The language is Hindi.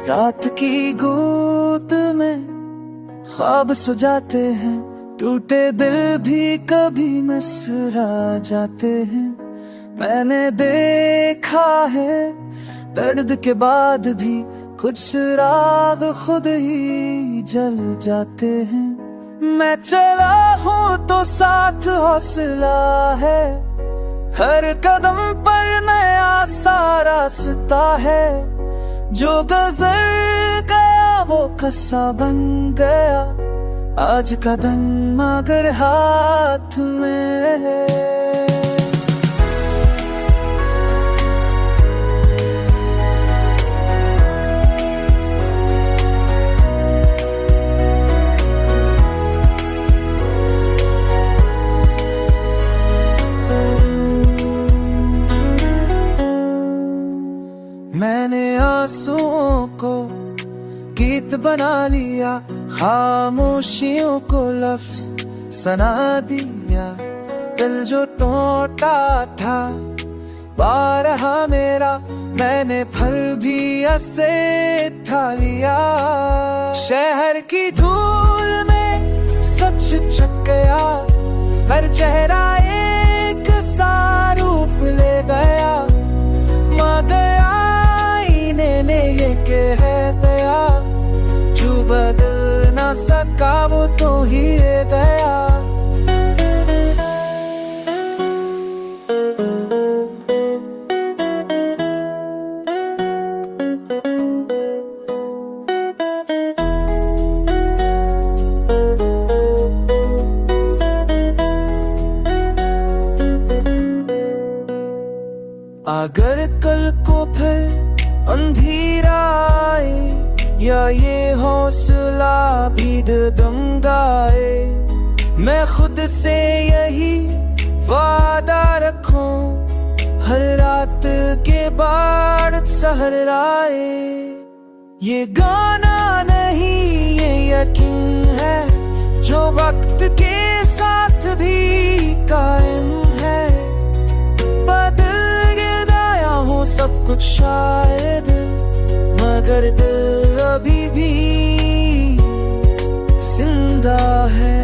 रात की गोद में ख्वाब सो जाते हैं, टूटे दिल भी कभी मुस्कुरा जाते हैं। मैंने देखा है दर्द के बाद भी कुछ राग खुद ही जल जाते हैं। मैं चला हूँ तो साथ हौसला है, हर कदम पर नया सा रास्ता है। जो गुजर गया वो कसा बन गया, आज का दिन मगर हाथ में है। मैंने आंसुओं को गीत बना लिया, खामोशियों को लफ्ज सुना दिया। दिल जो टूटा था पा रहा मेरा, मैंने फल भी ऐसे था लिया। शहर की धूल में सच छक गया, हर चेहरा एक सा रूप ले गया। मगर ने ये कह दिया, जो बदल ना सका वो तो ही रह गया। अगर कल को फिर अंधेरा आए या ये हौसला भी दमगाए, मैं खुद से यही वादा रखूं, हर रात के बाद सहराए। ये गाना नहीं ये यकीन है, जो वक्त के साथ भी कायम है। बदल गया हो सब कुछ शायद, मगर दिल अभी भी जिंदा है।